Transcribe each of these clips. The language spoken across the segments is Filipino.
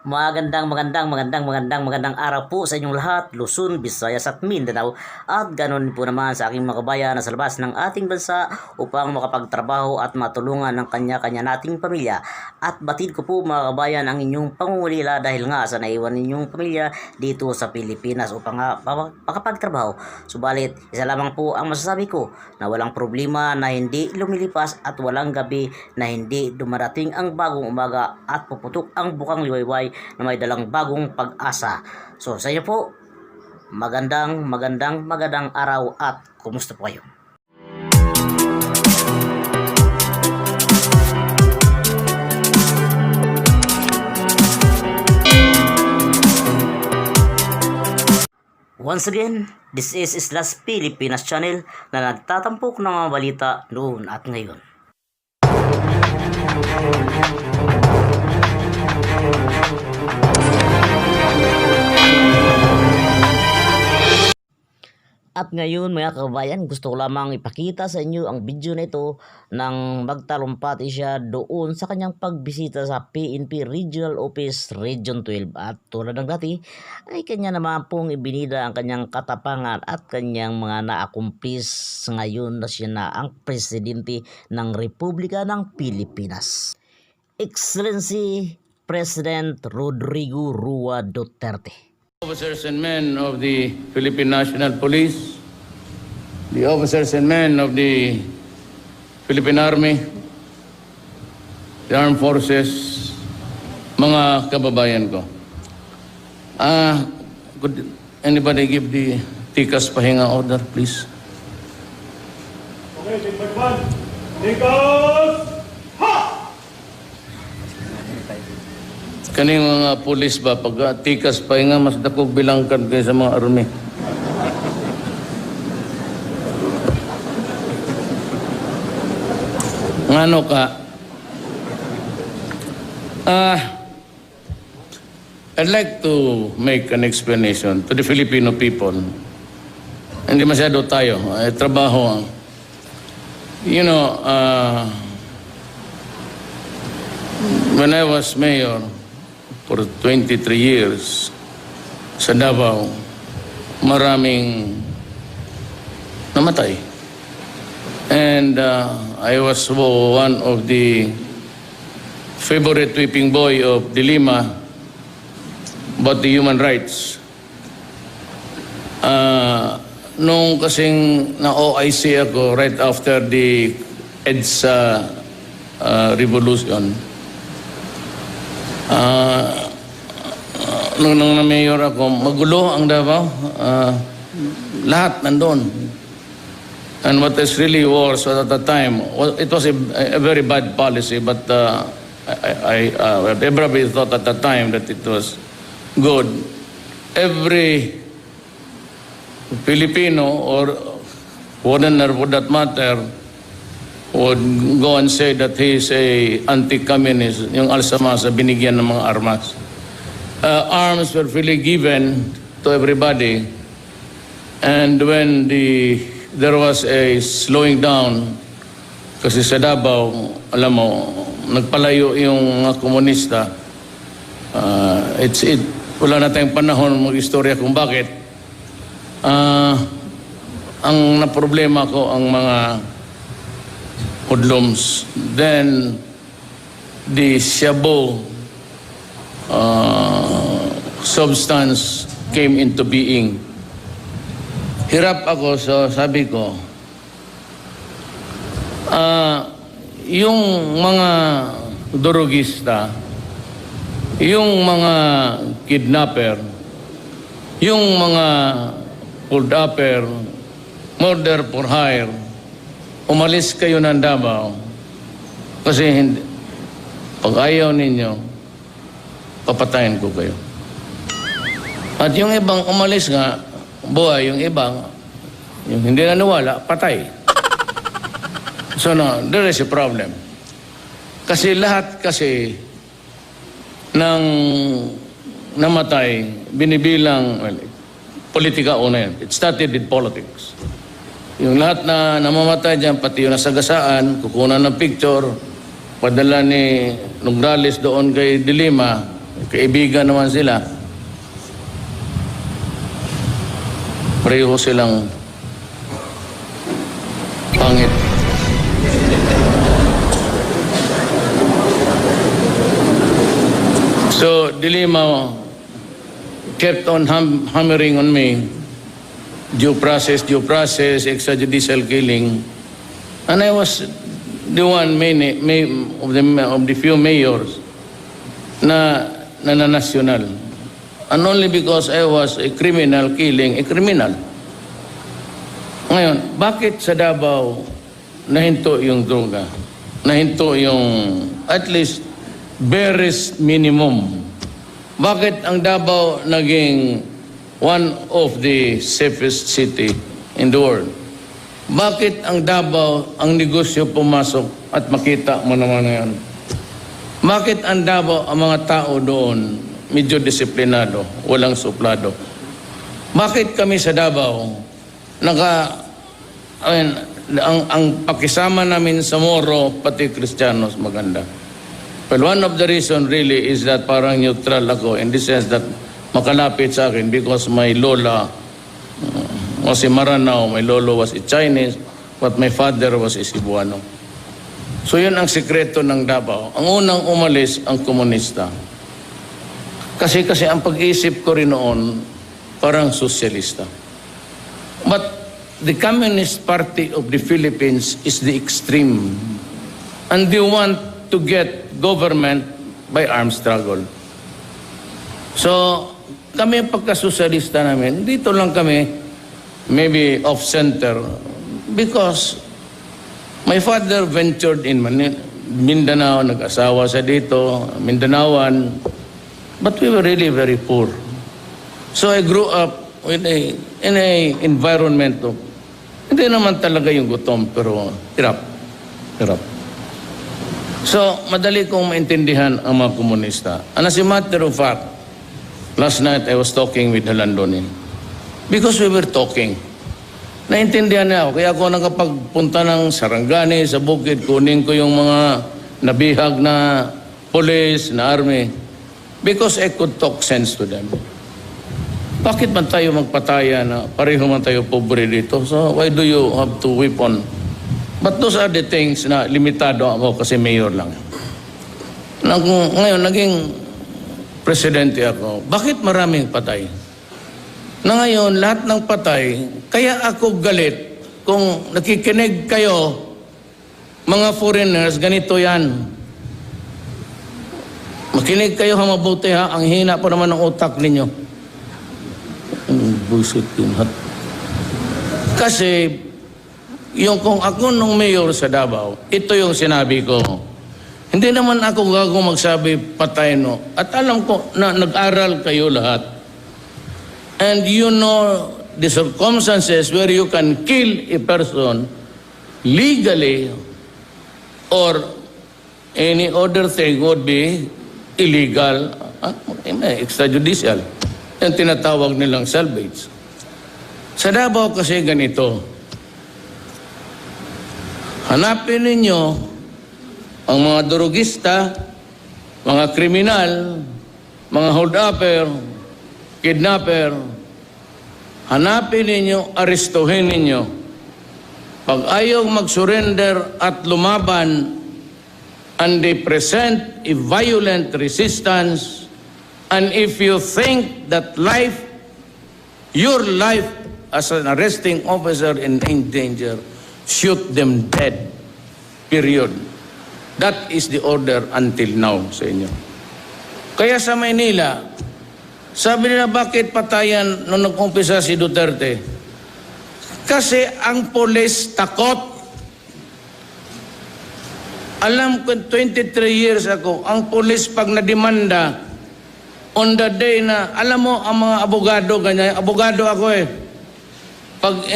Magandang araw po sa inyong lahat, Luzon, Visayas at Mindanao, at ganoon po naman sa aking mga kabayan na sa labas ng ating bansa upang makapagtrabaho at matulungan ng kanya-kanya nating pamilya. At batid ko po mga kabayan ang inyong pangungulila dahil nga sa naiwan ninyong pamilya dito sa Pilipinas upang makapagtrabaho. Subalit, isa lamang po ang masasabi ko na walang problema na hindi lumilipas at walang gabi na hindi dumarating ang bagong umaga at puputok ang bukang liwayway na may dalang bagong pag-asa. So sa inyo po, magandang araw at kumusta po kayo? Once again, this is Islas Pilipinas Channel na nagtatampok ng mga balita noon at ngayon. At ngayon mga kabayan, gusto ko lamang ipakita sa inyo ang video na ito nang magtalumpati siya doon sa kanyang pagbisita sa PNP Regional Office Region 12. At tulad ng dati ay kanya naman pong ibinida ang kanyang katapangan at kanyang mga naakumplis ngayon na siya na ang presidente ng Republika ng Pilipinas. Excellency President Rodrigo Roa Duterte. Officers and men of the Philippine National Police, the officers and men of the Philippine Army, the Armed Forces, mga kababayan ko. Could anybody give the tikas pahinga order, please? Okay, take back one. Tikas! Kaning mga pulis ba, pag tikas pahinga, mas dakog bilangkan kayo sa mga army. Ngano ka? I'd like to make an explanation to the Filipino people. Hindi masyado tayo, trabaho. You know, when I was mayor for 23 years sa Davao, maraming namatay. And I was one of the favorite whipping boy of Dilima about the human rights. Nung kasing na-OIC ako right after the EDSA revolution, nung na-mayor ako, magulo ang Davao. Lahat nandun. And what is really worse at the time, it was a very bad policy, but everybody thought at the time that it was good. Every Filipino or foreigner for that matter would go and say that he is a anti-communist, yung alsamasa binigyan ng mga armas. Arms were freely given to everybody, and when there was a slowing down, kasi sa Davao, alam mo, nagpalayo yung mga komunista, wala na tayong panahon mag-istorya kung bakit. Ang naproblema ko ang mga hoodlums. Then, the Shabu substance came into being. Hirap ako, so sabi ko, yung mga durugista, yung mga kidnapper, yung mga hold-upper, murder for hire, umalis kayo ng Davao kasi hindi, pag ayaw ninyo, papatayin ko kayo. At yung ibang umalis nga, buhay, yung ibang, yung hindi naniwala, patay. So no, there is a problem. Kasi lahat kasi ng namatay, binibilang, well, politika una yan. It started with politics. Yung lahat na namamatay dyan, pati yung nasagasaan, kukunan ng picture, padala ni Nograles doon kay Dilima, kaibigan naman sila. Pareho silang pangit. So, Dilima kept on hammering on me, due process, extrajudicial killing. And I was the one of the few mayors na national. And only because I was a criminal killing a criminal. Ngayon, bakit sa Davao nahinto yung droga? Nahinto yung at least barest minimum. Bakit ang Davao naging one of the safest city in the world? Bakit ang Davao ang negosyo pumasok at makita mo naman ngayon? Bakit ang Davao ang mga tao doon medyo disiplinado, walang suplado? Bakit kami sa Davao ang pakisama namin sa Moro pati Kristiyanos maganda? Well, one of the reason really is that parang neutral ako in the sense that makalapit sa akin because my lola was a Maranao, my lolo was a Chinese, but my father was a Cebuano. So yun ang sikreto ng Davao. Ang unang umalis ang komunista. Kasi ang pag-iisip ko rin noon, parang sosyalista. But the Communist Party of the Philippines is the extreme. And they want to get government by armed struggle. So, kami ang pagkasosyalista namin, dito lang kami, maybe off-center, because my father ventured in Mindanao, nag-asawa sa dito, Mindanaoan, but we were really very poor. So I grew up in a environment of, hindi naman talaga yung gutom, pero hirap. So, madali kong maintindihan ang mga komunista. And as a matter of fact, last night I was talking with the Landonin. Because we were talking. Naintindihan niya ako. Kaya ako nakapagpunta ng Sarangani, sa bukid, kunin ko yung mga nabihag na police, na army. Because I could talk sense to them. Bakit man tayo magpataya na pareho man tayo pobre dito? So why do you have to weapon? But those are the things na limitado ako kasi mayor lang. Ngayon, naging presidente ako. Bakit maraming patay? Na ngayon, lahat ng patay, kaya ako galit kung nakikinig kayo, mga foreigners, ganito yan. Makinig kayo mabuti ha, ang hina pa naman ng utak ninyo. Bullshit yun ha. Kasi, yung kung ako nung mayor sa Davao, ito yung sinabi ko. Hindi naman ako gago magsabi patay no. At alam ko na nag-aral kayo lahat. And you know the circumstances where you can kill a person legally or any other thing would be illegal, extrajudicial. Yung tinatawag nilang salvage. Sa Davao kasi ganito. Hanapin ninyo ang mga durugista, mga kriminal, mga hold-upper, kidnapper. Hanapin ninyo, arestuhin ninyo. Pag ayaw mag-surrender at lumaban, and they present a violent resistance, and if you think that life, your life as an arresting officer in danger, shoot them dead. Period. That is the order until now sa inyo. Kaya sa Maynila, sabi nila bakit patayan nung nag-umpisa si Duterte? Kasi ang polis takot. Alam ko, 23 years ako, ang polis pag nademanda, on the day na, alam mo, ang mga abogado, ganyan, abogado ako eh. Pag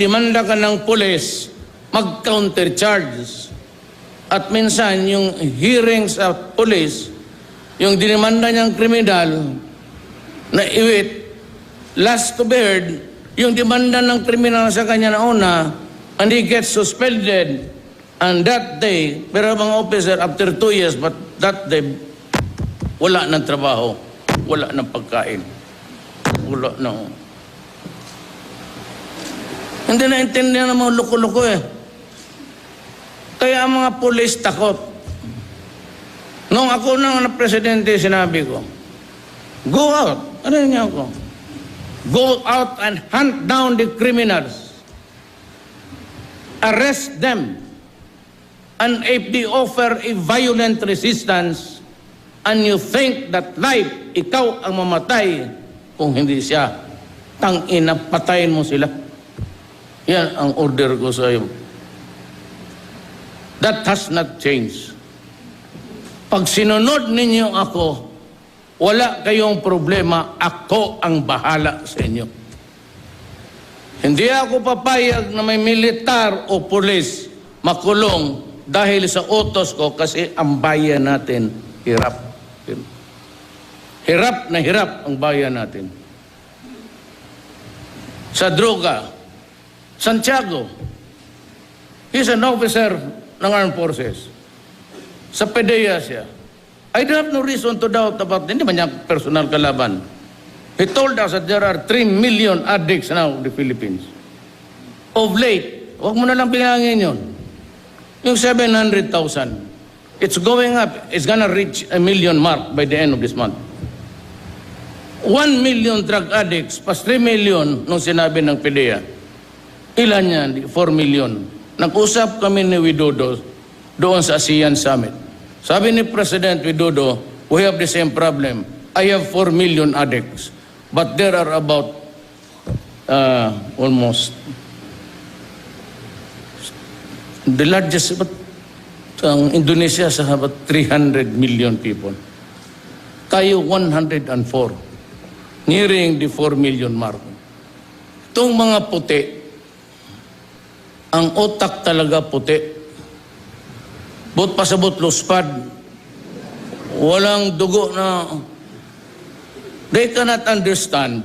demanda ka ng polis, mag-counter charges. At minsan, yung hearing sa polis, yung dinemanda niyang kriminal, na iwit, last to be heard, yung demanda ng kriminal sa kanya na una, and he gets suspended. And that day, pero mga officer, after 2 years, but that day, wala ng trabaho, wala ng pagkain, wala ng... Hindi naintindihan ng mga loko-loko eh. Kaya ang mga pulis takot. Nung ako na presidente, sinabi ko, go out. Ano niya ako? Go out and hunt down the criminals. Arrest them. And if they offer a violent resistance and you think that life, ikaw ang mamatay kung hindi siya, tangina, patayin mo sila. Yan ang order ko sa iyo. That has not changed. Pag sinunod ninyo ako, wala kayong problema, ako ang bahala sa inyo. Hindi ako papayag na may militar o pulis makulong dahil sa utos ko kasi ang bayan natin hirap. Hirap na hirap ang bayan natin. Sa droga, Santiago, he's an officer ng Armed Forces. Sa PDEA siya. I don't have no reason to doubt about, hindi man niya personal kalaban. He told us that there are 3 million addicts now in the Philippines. Of late, huwag mo na lang bilangin yun. Yung 700,000, it's going up. It's gonna reach 1 million mark by the end of this month. 1 million drug addicts, pas 3 million nung sinabi ng PDEA. Ilan yan? 4 million. Nag-usap kami ni Widodo doon sa ASEAN Summit. Sabi ni President Widodo, we have the same problem. I have 4 million addicts. But there are about almost the largest, ang Indonesia sa about 300 million people. Tayo 104. Nearing the 4 million mark. Itong mga puti, ang utak talaga puti. But pasabot luspad. Walang dugo na... They cannot understand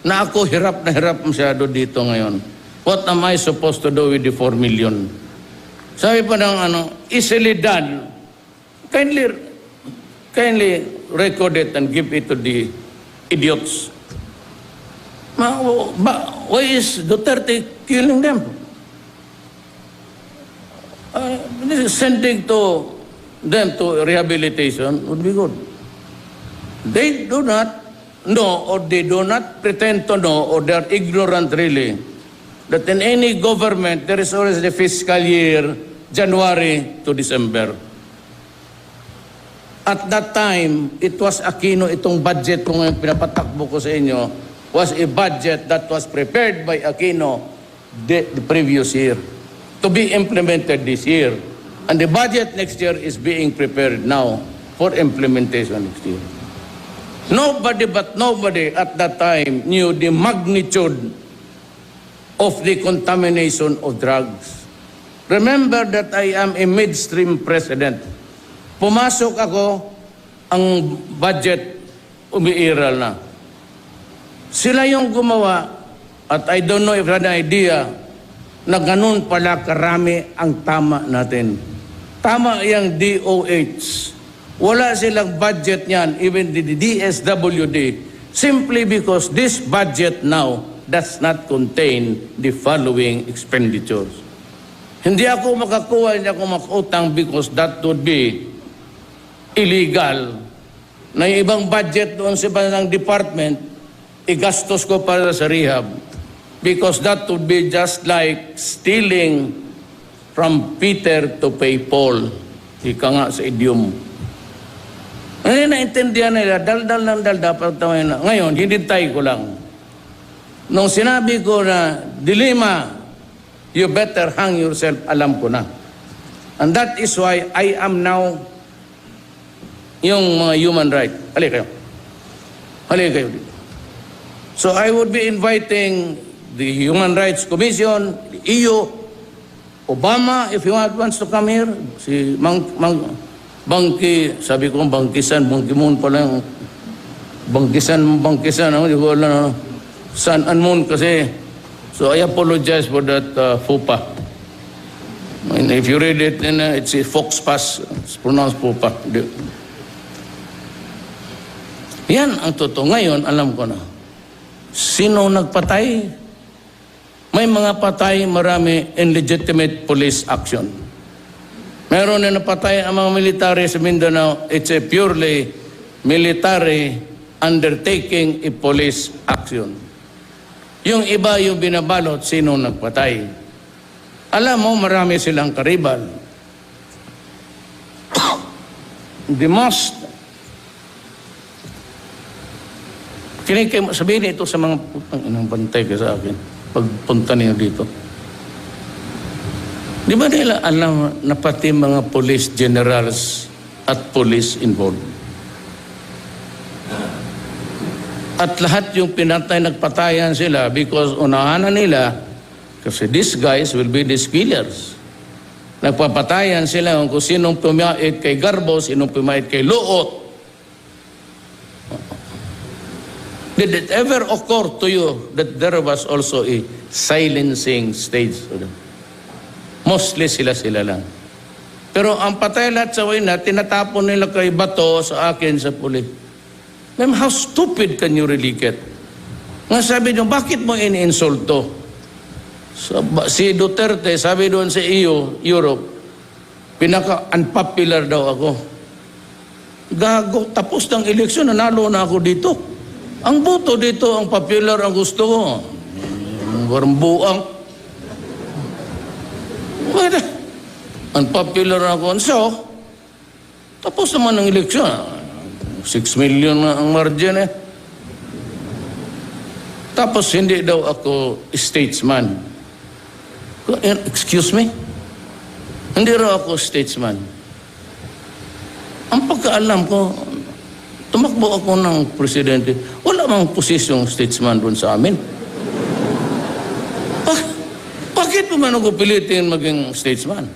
na ako hirap na hirap masyado dito ngayon. What am I supposed to do with the 4 million? Sabi pa ng easily done. Kindly record it and give it to the idiots. Why is Duterte killing them? Sending to them to rehabilitation would be good. They do not know, or they do not pretend to know, or they are ignorant really, that in any government there is always the fiscal year, January to December. At that time, it was Aquino, itong budget kung pinapatakbo ko sa inyo, was a budget that was prepared by Aquino the previous year to be implemented this year. And the budget next year is being prepared now for implementation next year. Nobody at that time knew the magnitude of the contamination of drugs. Remember that I am a midstream president. Pumasok ako, ang budget umiiral na. Sila yung gumawa, at I don't know if you had an idea, na ganun pala karami ang tama natin. Tama yung DOH. Wala silang budget niyan, even the DSWD, simply because this budget now does not contain the following expenditures. Hindi ako makakuha, hindi ako makutang because that would be illegal. Na yung ibang budget doon sa ibang department, igastos ko para sa rehab. Because that would be just like stealing from Peter to pay Paul. Ika nga sa idiom. Hindi naintindihan nila, daldal ng daldal. Ngayon, hinintay ko lang. Nung sinabi ko na, Dilima, you better hang yourself, alam ko na. And that is why I am now yung mga human rights. Halika kayo dito. So I would be inviting the Human Rights Commission, the EU, Obama, if he wants to come here, si Bangki, sabi ko Bangkisan, Bangki-moon pala yung Bangkisan, hindi ko alam, Sun and Moon kasi. So I apologize for that FUPA. And if you read it, it's a Fox Pass, it's pronounced FUPA. Yan ang totoo. Ngayon, alam ko na. Sino nagpatay? May mga patay, marami illegitimate police action. Meron na napatay ang mga military sa Mindanao. It's a purely military undertaking a police action. Yung iba yung binabalot, sino nagpatay. Alam mo, marami silang karibal. The most, sabihin ito sa mga putang inang bantay ka sa akin, pagpunta niyo dito. Di ba nila alam na pati mga police generals at police involved? At lahat yung pinatay, nagpatayan sila because unahan na nila, kasi these guys will be these killers. Nagpapatayan sila kung sinong pumait kay Garbo, sinong pumait kay Luot. Did it ever occur to you that there was also a silencing stage? Mostly sila lang. Pero ang patay lahat sa wayna, tinatapon nila kay bato sa akin sa pulis. Ma'am, how stupid can you really get? Nga sabi nyo, bakit mo ini-insulto? Si Duterte, sabi doon sa EU, Europe, pinaka-unpopular daw ako. Gago, tapos ng eleksyon, nanalo na ako dito. Ang boto dito, ang popular ang gusto ko. Warang buang. Wala. Unpopular ako. So, tapos naman ng eleksyon. 6 million na ang margin eh. Tapos hindi daw ako statesman. Excuse me? Hindi raw ako statesman. Ang pagkaalam ko, tumakbo ako ng presidente. Wala mang posisyong statesman doon sa amin. Bakit mo man ako pilitin maging statesman?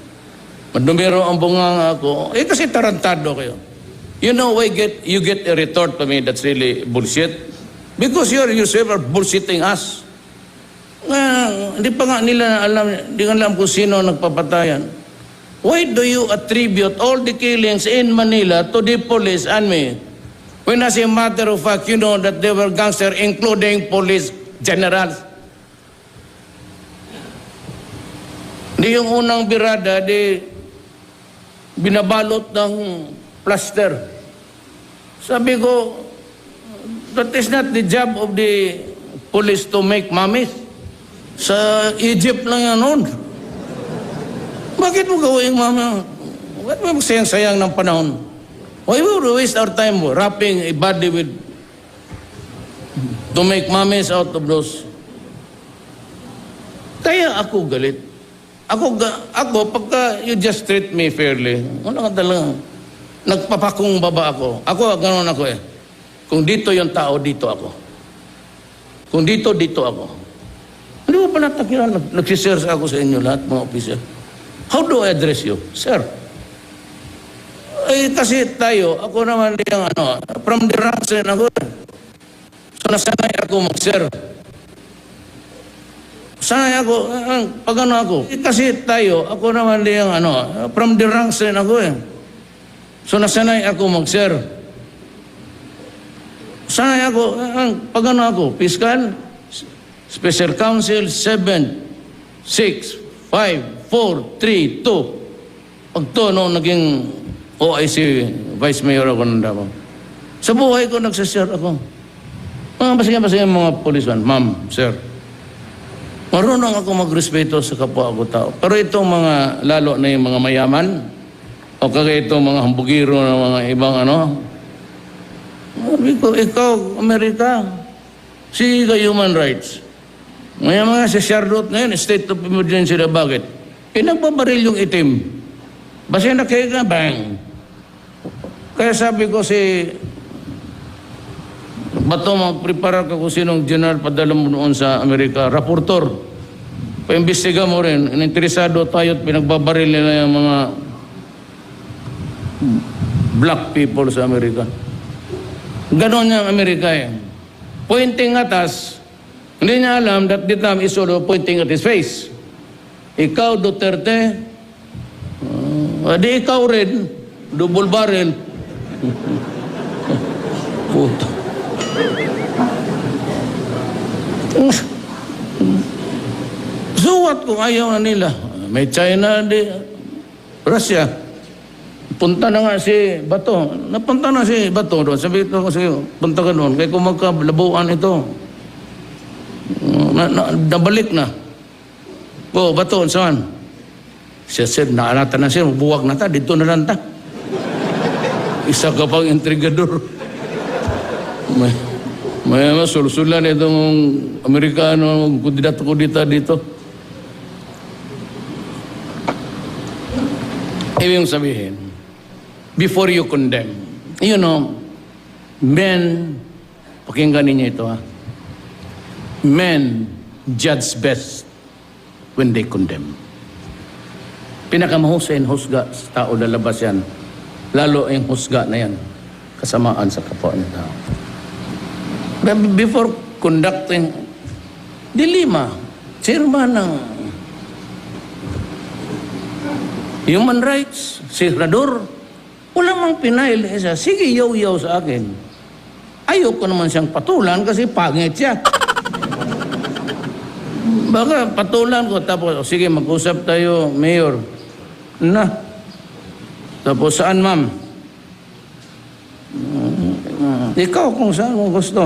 Madumero ang bunganga ako. Eh kasi tarantado kayo. You know why you get a retort to me that's really bullshit? Because you're yourself are bullshitting us. Hindi pa nga nila alam, hindi nga alam kung sino nagpapatayan. Why do you attribute all the killings in Manila to the police and me? When as a matter of fact, you know that they were gangsters, including police generals. Di yung unang birada, di binabalot ng plaster. Sabi ko, that is not the job of the police to make mummies. Sa Egypt lang yan noon. Bakit mo gawin mama? Bakit mo sayang-sayang ng panahon? Why would we waste our time wrapping a body with to make mummies out of those? Kaya ako galit. Ako pagka you just treat me fairly, wala ka talaga. Nagpapakong baba ako. Ako, ganoon ako eh. Kung dito yung tao, dito ako. Kung dito, dito ako. Hindi mo pa natakiran. Nagsisir ako sa inyo lahat, mga officer. How do I address you? Sir. Eh, kasi tayo, ako naman yung from the ranks rin ako. So, nasanay ako mag-sir. Sanay ako, pag ako. Eh, kasi tayo, ako naman yung from the ranks rin ako eh. So, nasanay ako mag-sir. Sanay ako, pag ako, Fiscal, Special Counsel 7, 6, 5, 4, 3, 2. Pag to, naging OIC Vice Mayor ako ng Davao. Sa buhay ko, nagsasir ako. Basta mga policeman, ma'am, sir. Marunong ako magrespeto sa kapwa ko tao. Pero itong mga, lalo na yung mga mayaman, o kaya itong mga hambugiro na mga ibang sabi ko, ikaw, Amerika, sige ka human rights. May mga sa Charlotte ngayon, state of emergency na bakit? Pinagbabaril yung itim. Basta na kayo ka, bang. Kaya sabi ko bato, magprepara ka kung sinong general padala mo noon sa Amerika. Raportor, paimbestiga mo rin. Ininteresado tayo at pinagbabaril nila yung mga black people sa Amerika. Ganon niya ang Amerika eh. Pointing at us, hindi niya alam that Vietnam is sort of pointing at his face. Ikaw, Duterte, di ikaw rin, double barrel. Puto. kung ayaw na nila. May China, Russia. Punta na nga si Bato. Napunta na si Bato doon. Sabi ko kasi, punta ka doon. Kaya kung magkalabuan ito, nabalik na. O, Bato, saan? Siya said, naalata na siya, buwag na ta, dito na lang ta. Isa ka pang intrigador. May sulsulan itong Amerikano, kandidato ko dito. Ibig sabihin, before you condemn, you know, men, pakinggan ninyo ito ha, men judge best when they condemn. Pinakamahusay ang husga sa tao lalabas yan. Lalo ang husga na yan, kasamaan sa kapwa ng tao. Before conducting dilema, chairman ng Human Rights, Senador, wala mang pinail isa. Sige, yaw-yaw sa akin. Ayoko naman siyang patulan kasi pangit siya. Baka patulan ko, tapos, sige, mag-usap tayo, Mayor. Na. Tapos, saan, ma'am? Ikaw kung saan mo gusto.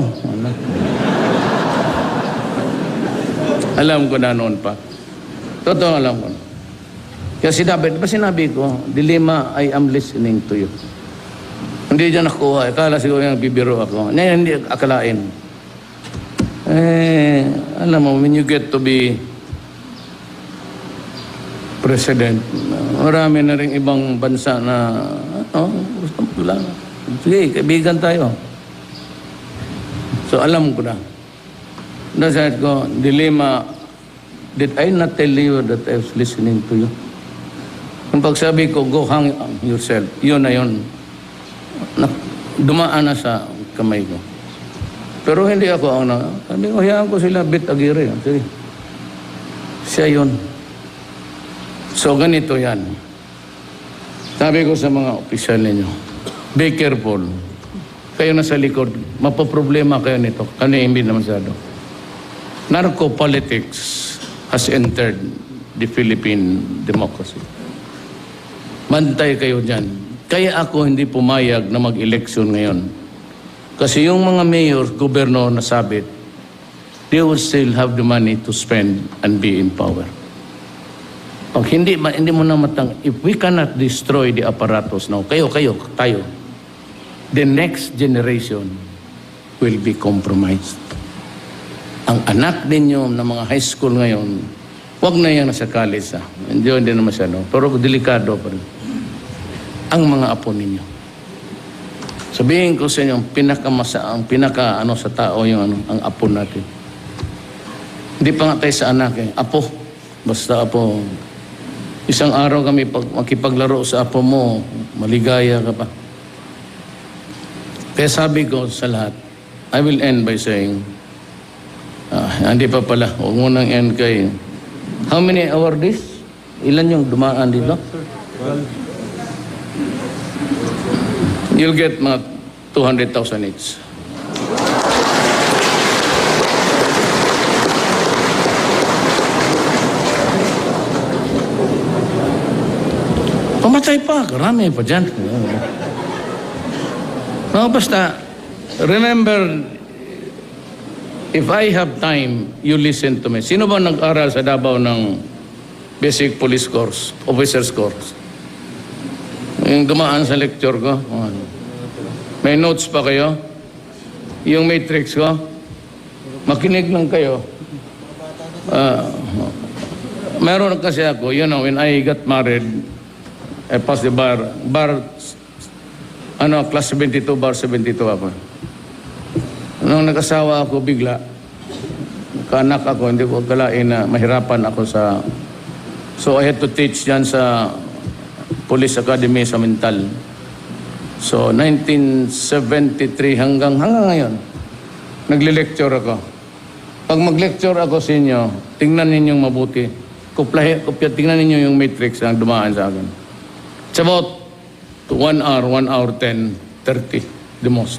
Alam ko na noon pa. Totoo alam ko. Kaya sinabi ko, dilema, I am listening to you. Hindi dyan nakuha. Akala siguro yung bibiro ako. Hindi akalain. Alam mo, when you get to be president, marami na rin ibang bansa na, gusto mo lang. Sige, kaibigan tayo. So, alam ko na. Nasabi ko, dilema, did I not tell you that I was listening to you? Kung pagsabi ko, go hang yourself, yun na yun. Dumaan na sa kamay ko. Pero hindi ako ang sabi ko, hayaan ko sila, Bit Aguirre. Sige. Siya yun. So, ganito yan. Sabi ko sa mga opisyal ninyo, be careful. Kayo na sa likod, mapaproblema kayo nito. Kaniimbi na masyado. Narco-politics has entered the Philippine democracy. Bantay kayo dyan. Kaya ako hindi pumayag na mag-eleksyon ngayon. Kasi yung mga mayor, gobernador na sabit, they will still have the money to spend and be in power. Pag hindi mo na if we cannot destroy the apparatus now, tayo, the next generation will be compromised. Ang anak ninyo ng mga high school ngayon, wag na yan nasa college Hindi na masyado. Pero delikado pa rin. Ang mga apo ninyo. Sabihin ko sa inyo, ang pinaka sa tao yung ang apo natin. Hindi pa nga tayo sa anak Apo. Basta apo. Isang araw kami makipaglaro sa apo mo, maligaya ka pa. Kaya sabi ko sa lahat, I will end by saying, hindi pa pala, huwag mo nang end kay, how many awardees? Ilan yung dumaan dito? You'll get mga 200,000 each. Pamatay pa, karami pa dyan. No, basta, remember, if I have time, you listen to me. Sino ba nag-aral sa Davao ng basic police course, officer's course? Yung dumaan sa lecture ko. May notes pa kayo? Yung matrix ko? Makinig lang kayo. Meron kasi ako, when I got married, I passed the bar, class 72, bar 72 ako. Nung nag-asawa ako bigla, kaanak ako, hindi ko akalain na mahirapan ako so I had to teach yan sa Police Academy sa Mental. So, 1973 hanggang ngayon, nagle-lecture ako. Pag mag-lecture ako sa inyo, tingnan ninyong mabuti. Tingnan ninyo yung matrix na dumaan sa akin. It's about 1 hour 10, 30, the most.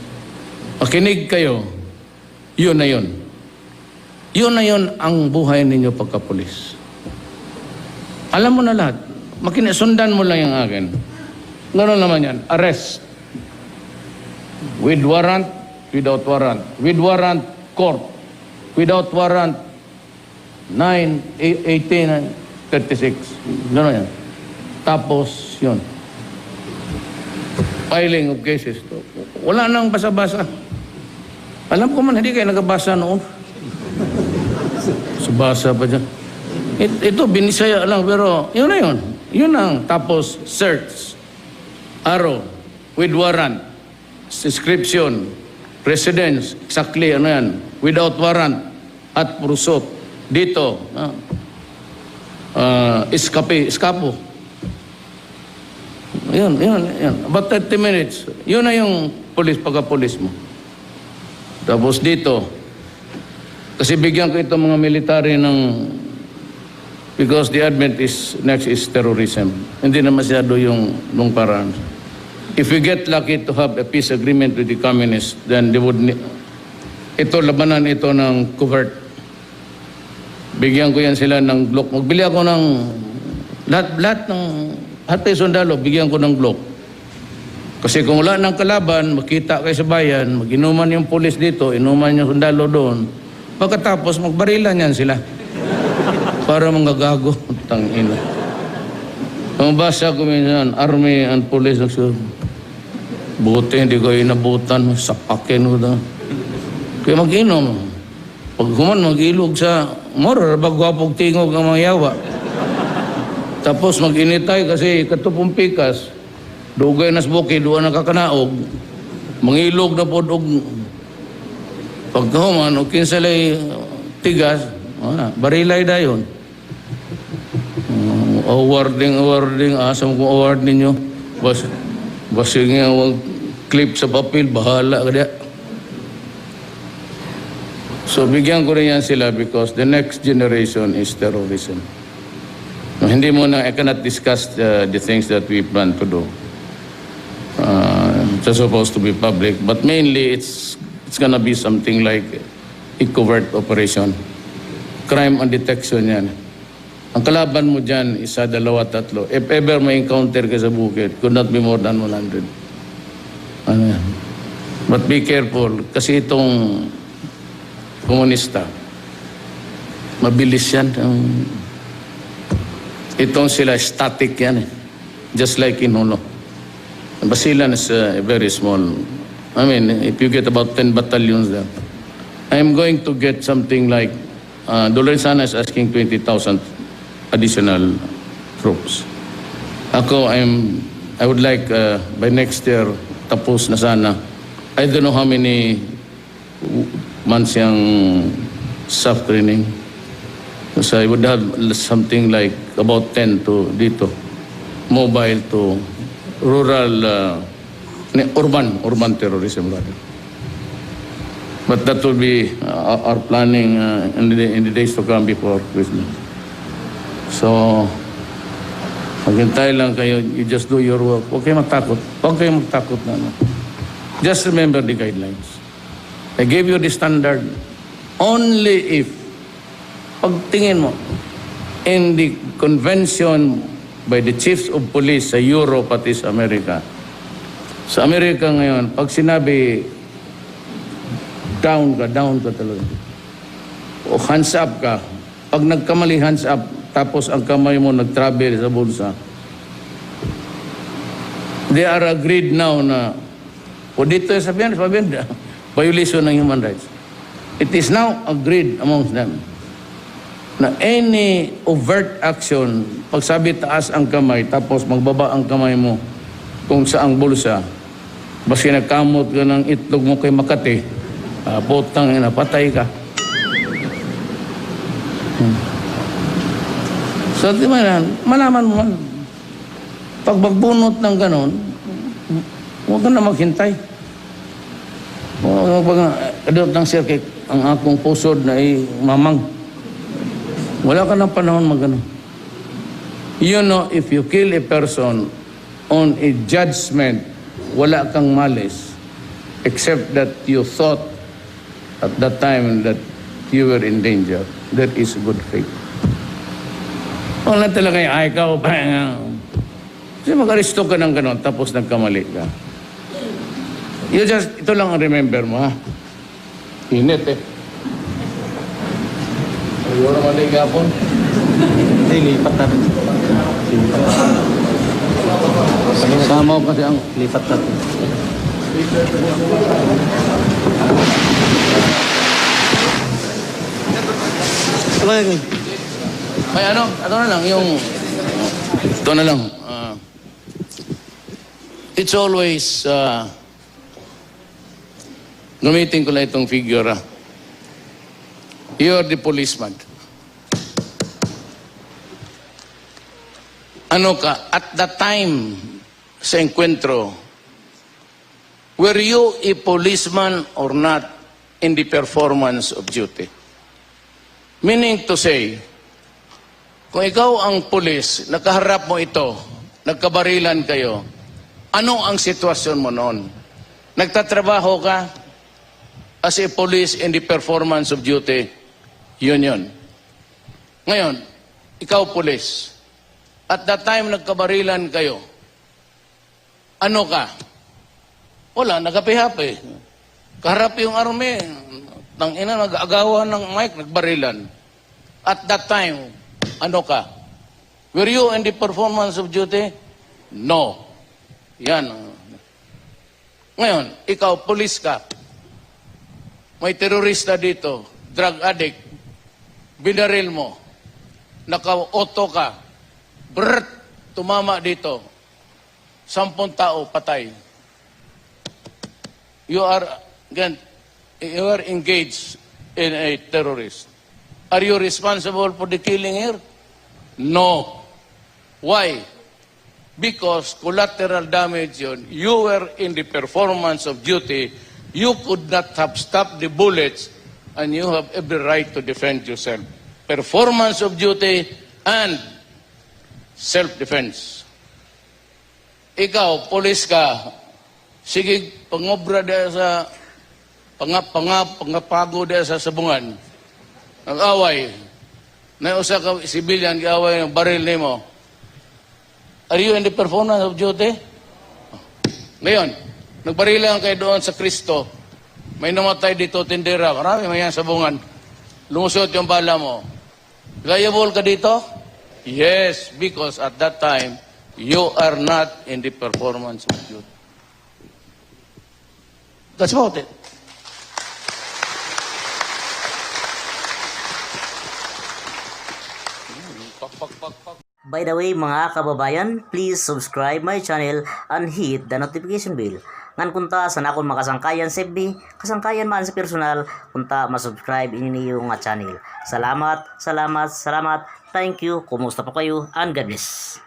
Makinig kayo, yun na yun. Yun na yun ang buhay ninyo pagka-pulis. Alam mo na lahat. Sundan mo lang yung akin. Gano'n naman yan. Arrest. With warrant, without warrant. With warrant, court. Without warrant, 9, 18, 36. Gano'n yan. Tapos, yun. Filing of cases. Wala nang basa-basa. Alam ko man, hindi kayo nagabasa noon. Subasa pa dyan. Ito, binisaya lang, pero yun na yun. Yun ang tapos search. Arrow. With warrant. Description. Residence. Exactly, ano yan. Without warrant. At pursuit. Dito. Escapo. Yun. About 30 minutes. Yun na yung pagka-pulis mo. Tapos dito, kasi bigyan ko itong mga military ng, because the advent is, next is terrorism. Hindi na masyado yung nung paraan. If we get lucky to have a peace agreement with the communists, then they would, ito, labanan ito ng covert. Bigyan ko yan sila ng Glock. Magbili ako ng, lahat tayo sundalo, bigyan ko ng Glock. Kasi kung wala ng kalaban, makita kayo sa bayan, mag-inuman yung pulis dito, inuman yung sundalo doon, pagkatapos magbarilan yan sila. Para manggagago. Tangina. Pumabasa ko minsan, army and police. Buti, hindi ko inabutan. Sapakin ko na. Kaya mag-inom. Pag human, mag-ilog sa morar, bagwapog tingog ang mga yawa. Tapos mag-initay kasi katupong pikas. Dugay nas buki, doon nakakanaog. Mangilog na po og pagkahuman, o kinsalay tigas, barilay na yun. Awarding, asam kong award ninyo. Basing nga, clip sa papel, bahala ka diya. So, bigyan ko rin yan sila because the next generation is terrorism. No, hindi mo na, I cannot discuss the things that we plan to do. It's supposed to be public, but mainly it's gonna be something like a covert operation. Crime and detection yan. Ang kalaban mo dyan, isa, dalawa, tatlo. If ever may encounter ka sa bukid, could not be more than 100. Ano yan? But be careful, kasi itong komunista, mabilis yan. Itong sila, static yan eh. Just like in Huno. Basilan is very small. I mean, if you get about 10 battalions there, I'm going to get something like, Dolansana is asking 20,000 additional troops. Ako, I would like by next year, tapos na sana. I don't know how many months yung soft training. So I would have something like about 10 to dito, mobile to rural, urban terrorism rather. But that will be our planning in the days to come before Christmas. So, maghintay lang kayo, you just do your work. Huwag kayo magtakot. Huwag kayo magtakot na. Just remember the guidelines. I gave you the standard only if, pagtingin mo, in the convention by the chiefs of police sa Europe at sa Amerika. Sa Amerika ngayon, pag sinabi down ka talaga. O hands up ka. Pag nagkamali hands up, tapos ang kamay mo nag-travel sa bulsa, they are agreed now na, o dito sabihin, violation ng human rights. It is now agreed amongst them na any overt action, pag sabi taas ang kamay, tapos magbaba ang kamay mo kung saang bulsa, basta nagkamot ka ng itlog mo kay Makati, putang ina, patay ka. So, di ba, malaman mo, pag magbunot ng ganon, huwag ka na maghintay. Pag adot ng circuit, ang akong pusod na mamang. Wala ka ng panahon magano. You know, if you kill a person on a judgment, wala kang malis, except that you thought at that time that you were in danger. That is good faith. Wala talaga yung ikaw. Kasi mag-aristo ka ng ganon, tapos nagkamali ka. Ito lang ang remember mo, ha? Init, eh. Siguro mali gapon. Hindi, lipat natin. Sama ko kasi ang... Lipat natin. Okay. May ano na lang, yung... Ito na lang. It's always... gamitin ko lang itong figure, ha? You're the policeman. Ano ka, at the time sa enkwentro, were you a policeman or not in the performance of duty? Meaning to say, kung ikaw ang pulis, nakaharap mo ito, nagkabarilan kayo, ano ang sitwasyon mo noon? Nagtatrabaho ka as a police in the performance of duty, yun. Ngayon, ikaw pulis, at that time nagkabarilan kayo, ano ka? Wala, nagapihapi. Kaharap yung army, tangina, nag-agawan ng mic, nagbarilan. At that time, ano ka? Were you in the performance of duty? No. Yan. Ngayon, ikaw, pulis ka. May terorista dito, drug addict, binaril mo, naka-auto ka, brrrt, tumama dito, 10 tao patay. You are engaged in a terrorist. Are you responsible for the killing here? No. Why? Because collateral damage yun. You were in the performance of duty. You could not have stopped the bullets and you have every right to defend yourself. Performance of duty and self-defense. Ikaw, polis ka, sige, pangobra dahil sa pangapago dahil sa sabungan. Nag-away. Nausa ka, civilian, gi-away ng baril ni mo. Are you in the performance of duty? Ngayon, nagbarilan kayo doon sa Kristo. May namatay dito, tindera. Marami may yan sabungan. Lumusot yung bala mo. Liable ka dito? Yes, because at that time, you are not in the performance of duty. That's about it. By the way mga kababayan, please subscribe my channel and hit the notification bell. Ngan kunta sana akong makasangkayan sa FB, kasangkayan man sa personal, kunta masubscribe ini yung channel. Salamat. Thank you. Kumusta po kayo? And God bless.